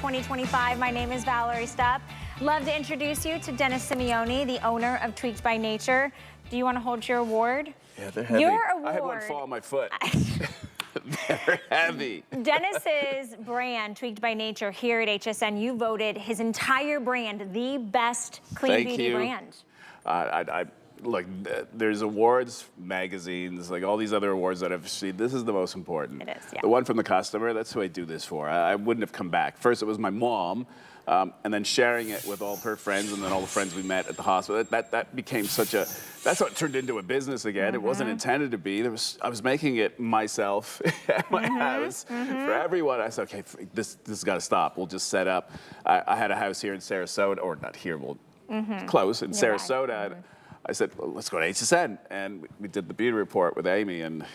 2025. My name is Valerie Stepp. Love to introduce you to Dennis Simeone, the owner of Tweaked by Nature. Do you want to hold your award? Yeah, they're heavy. Your award. I had one fall on my foot. They're heavy. Dennis's brand, Tweaked by Nature, here at HSN, you voted his entire brand the best clean beauty brand. Look, there's awards, magazines, like all these other awards that I've seen. This is the most important. It is, yeah. The one from the customer, that's who I do this for. I wouldn't have come back. First, it was my mom, and then sharing it with all her friends and then all the friends we met at the hospital. That became such a, that's what turned into a business again. It wasn't intended to be. I was making it myself at my house for everyone. I said, okay, this has got to stop. We'll just set up. I had a house here in Sarasota, or not here, well, close, in Sarasota. I said, well, let's go to HSN. And we did the beauty report with Amy, and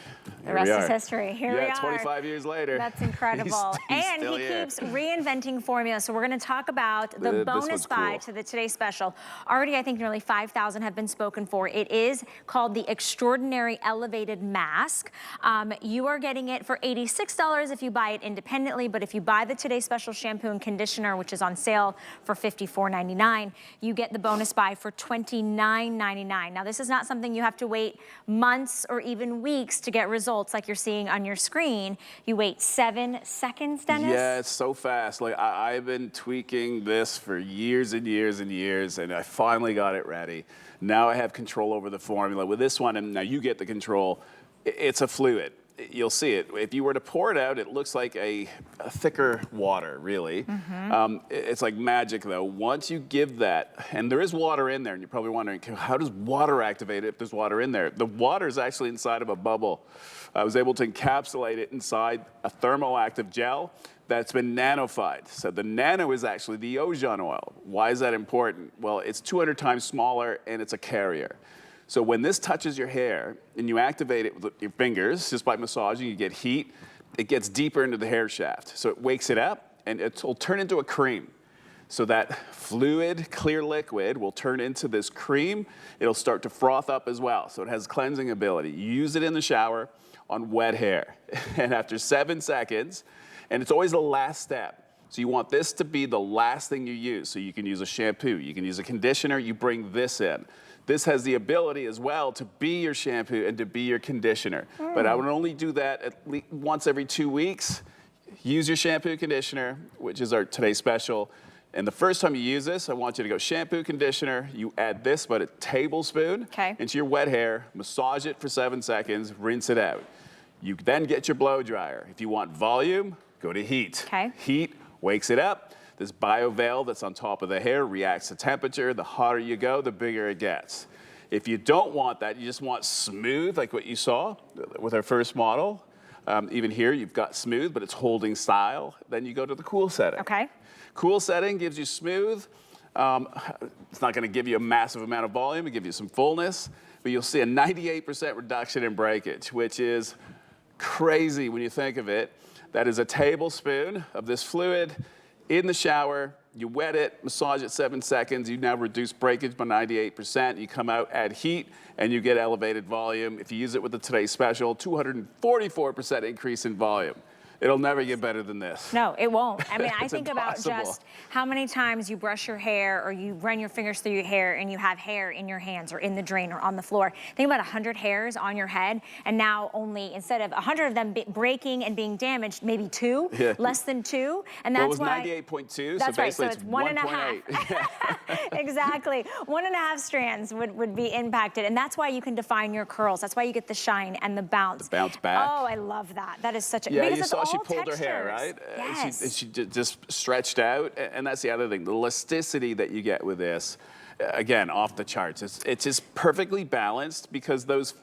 the rest is history. Here we are. 25 years later. That's incredible. And he keeps reinventing formulas. So we're going to talk about the bonus buy to the Today Special. Already, I think nearly 5,000 have been spoken for. It is called the XtraORDINARY Elevated Mask. You are getting it for $86 if you buy it independently, but if you buy the Today Special shampoo and conditioner, which is on sale for $54.99, you get the bonus buy for $29.99. Now, this is not something you have to wait months or even weeks to get results like you're seeing on your screen. You wait 7 seconds, Dennis? Yeah, it's so fast. Like, I've been tweaking this for years and years and years, and I finally got it ready. Now I have control over the formula. With this one, and now you get the control, it's a fluid. You'll see it. If you were to pour it out, it looks like a thicker water, really. It's like magic, though. Once you give that, and there is water in there, and you're probably wondering, how does water activate it if there's water in there? The water is actually inside of a bubble. I was able to encapsulate it inside a thermoactive gel that's been nanofied. So the nano is actually the ozone oil. Why is that important? Well, it's 200 times smaller, and it's a carrier. So when this touches your hair and you activate it with your fingers, just by massaging, you get heat, it gets deeper into the hair shaft. So it wakes it up and it'll turn into a cream. So that fluid, clear liquid will turn into this cream. It'll start to froth up as well. So it has cleansing ability. You use it in the shower on wet hair. And after 7 seconds, and it's always the last step. So you want this to be the last thing you use. So you can use a shampoo, you can use a conditioner, you bring this in. This has the ability as well to be your shampoo and to be your conditioner. But I would only do that at least once every 2 weeks. Use your shampoo conditioner, which is our Today Special. And the first time you use this, I want you to go shampoo, conditioner. You add this about a tablespoon into your wet hair, massage it for 7 seconds, rinse it out. You then get your blow dryer. If you want volume, go to heat. Heat wakes it up. This bioveil that's on top of the hair reacts to temperature. The hotter you go, the bigger it gets. If you don't want that, you just want smooth, like what you saw with our first model. Even here, you've got smooth, but it's holding style. Then you go to the cool setting. Cool setting gives you smooth. It's not gonna give you a massive amount of volume, it'll give you some fullness, but you'll see a 98% reduction in breakage, which is crazy when you think of it. That is a tablespoon of this fluid in the shower, you wet it, massage it 7 seconds, you now reduce breakage by 98%, you come out, add heat, and you get elevated volume. If you use it with the Today Special, 244% increase in volume. It'll never get better than this. No, it won't. I mean, I think about just how many times you brush your hair or you run your fingers through your hair and you have hair in your hands or in the drain or on the floor. Think about 100 hairs on your head, and now only, instead of 100 of them breaking and being damaged, maybe 2, less than 2. And that's why. It was 98.2, that's so right, so basically it's 1.5. Exactly. 1.5 strands would be impacted. And that's why you can define your curls. That's why you get the shine and the bounce. The bounce back. Oh, I love that. That is such a, yeah, because you saw she pulled textures. her hair, right? Yes. She just stretched out, and that's the other thing. The elasticity that you get with this, again, off the charts. It's just perfectly balanced because those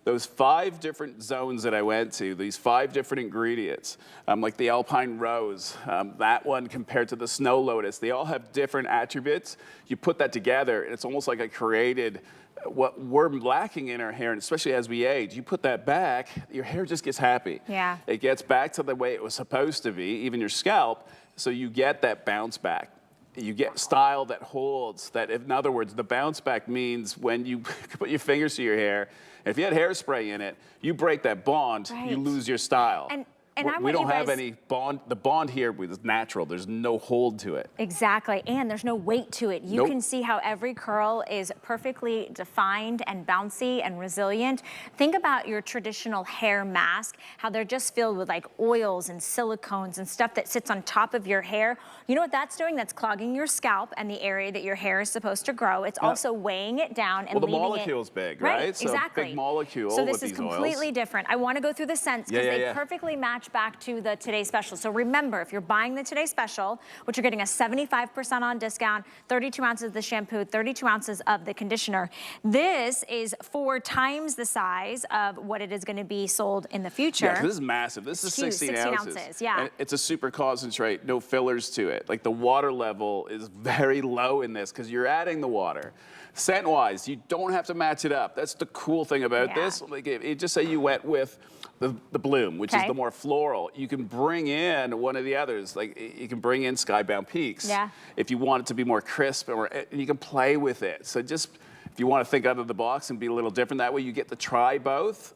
those 5 different zones that I went to, these 5 different ingredients, like the Alpine rose, that one compared to the snow lotus, they all have different attributes. You put that together, and it's almost like I created what we're lacking in our hair, and especially as we age. You put that back, your hair just gets happy. Yeah. It gets back to the way it was supposed to be, even your scalp, so you get that bounce back. You get style that holds, that in other words, the bounce back means when you put your fingers to your hair, if you had hairspray in it, you break that bond, you lose your style. And And we don't have any bond. The bond here is natural. There's no hold to it. Exactly, and there's no weight to it. You can see how every curl is perfectly defined and bouncy and resilient. Think about your traditional hair mask, how they're just filled with like oils and silicones and stuff that sits on top of your hair. You know what that's doing? That's clogging your scalp and the area that your hair is supposed to grow. It's also weighing it down and the leaving molecule's big, right? So exactly. big molecule So this with is these completely oils. different. I want to go through the scents because they perfectly match back to the Today Special. So remember, if you're buying the Today Special, which you're getting a 75% on discount, 32 ounces of the shampoo, 32 ounces of the conditioner, this is 4 times the size of what it is going to be sold in the future. Yeah, this is massive. This is 16 ounces. Yeah. And it's a super concentrate, no fillers to it. Like the water level is very low in this because you're adding the water. Scent-wise, you don't have to match it up. That's the cool thing about this. Like it just say you went with the Bloom, which is the more floral. You can bring in one of the others. Like you can bring in Skybound Peaks if you want it to be more crisp, or you can play with it. So just if you want to think out of the box and be a little different, that way you get to try both.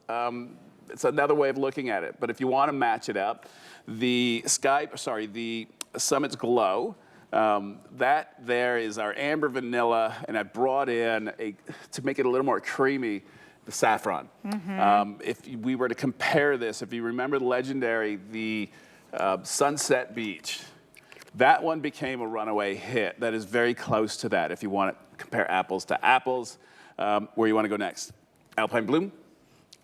It's another way of looking at it. But if you want to match it up, the Summit's Glow. That there is our amber vanilla, and I brought in to make it a little more creamy, the saffron. If we were to compare this, if you remember the legendary, the Sunset Beach, that one became a runaway hit. That is very close to that. If you want to compare apples to apples, where you want to go next? Alpine Bloom.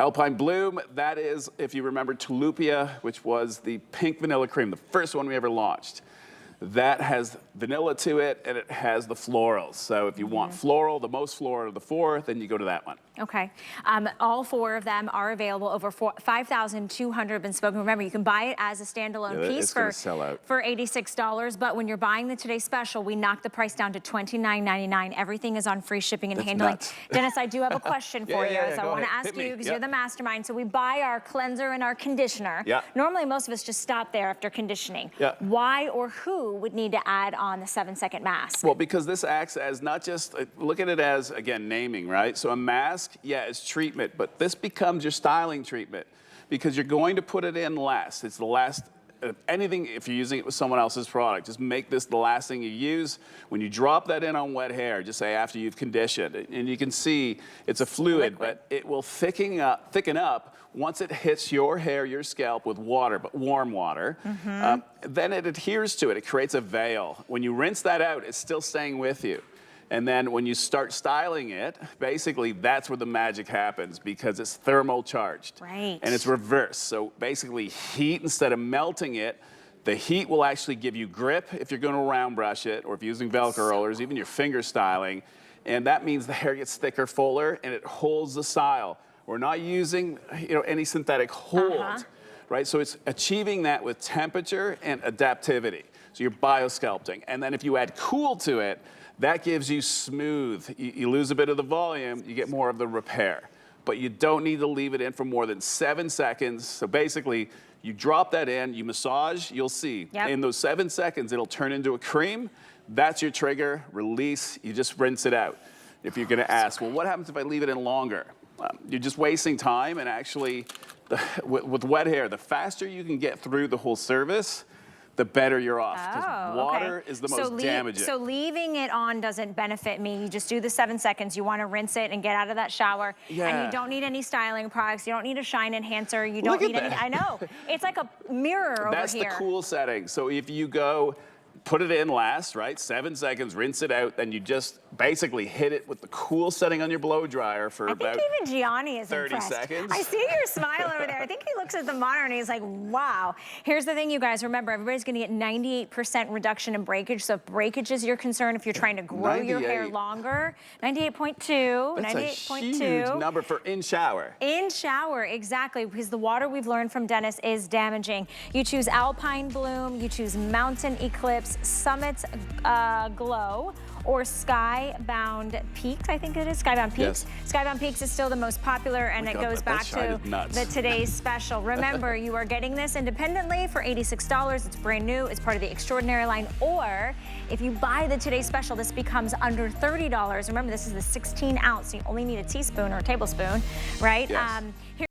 Alpine Bloom, that is, if you remember Tulipia, which was the pink vanilla cream, the first one we ever launched. That has vanilla to it, and it has the florals. So if you want floral, the most floral of the 4, then you go to that one. Okay. All 4 of them are available. Over 5,200 have been spoken. Remember, you can buy it as a standalone piece for $86. But when you're buying the Today Special, we knock the price down to $29.99. Everything is on free shipping and handling. Nuts. Dennis, I do have a question for you. So I want to ask you, because you're the mastermind. So we buy our cleanser and our conditioner. Normally, most of us just stop there after conditioning. Why or who would need to add on the 7-second mask? Well, because this acts as not just, look at it as, again, naming, right? So a mask, it's treatment, but this becomes your styling treatment because you're going to put it in last. It's the last, anything, if you're using it with someone else's product, just make this the last thing you use. When you drop that in on wet hair, just say after you've conditioned, and you can see it's a fluid, but it will thicken up once it hits your hair, your scalp with water, but warm water. Then it adheres to it. It creates a veil. When you rinse that out, it's still staying with you. And then when you start styling it, basically that's where the magic happens because it's thermal charged. Right. And it's reversed. So basically heat, instead of melting it, the heat will actually give you grip if you're going to round brush it, or if you're using Velcro rollers, even your finger styling. And that means the hair gets thicker, fuller, and it holds the style. We're not using, any synthetic hold, right? So it's achieving that with temperature and adaptivity. So you're biosculpting. And then if you add cool to it, that gives you smooth. You lose a bit of the volume, you get more of the repair. But you don't need to leave it in for more than 7 seconds. So basically, you drop that in, you massage, you'll see. In those 7 seconds, it'll turn into a cream. That's your trigger, release, you just rinse it out. If you're gonna ask, well, what happens if I leave it in longer? You're just wasting time, and actually, with wet hair, the faster you can get through the whole service, the better you're off. Because water is the most damaging. So leaving it on doesn't benefit me. You just do the 7 seconds. You want to rinse it and get out of that shower. And you don't need any styling products. You don't need a shine enhancer. You don't need any. I know. It's like a mirror over here. That's the cool setting. So if you go, put it in last, right? 7 seconds, rinse it out, then you just basically hit it with the cool setting on your blow dryer for about 30 even Gianni is 30 impressed. seconds. I see your smile over there. I think he looks at the monitor and he's like, wow. Here's the thing, you guys. Remember, everybody's going to get 98% reduction in breakage. So if breakage is your concern, if you're trying to grow your hair longer, 98.2, That's 98.2. A huge number for InShower. InShower, exactly, because the water we've learned from Dennis is damaging. You choose Alpine Bloom, you choose Mountain Eclipse, Summit's Glow, or Skybound Peaks, I think it is, Skybound Peaks. Skybound Peaks is still the most popular, and it goes back to the Today's Special. Remember, you are getting this independently for $86. It's brand new. It's part of the Extraordinary line. Or if you buy the Today's Special, this becomes under $30. Remember, this is the 16 ounce. So you only need a teaspoon or a tablespoon, right?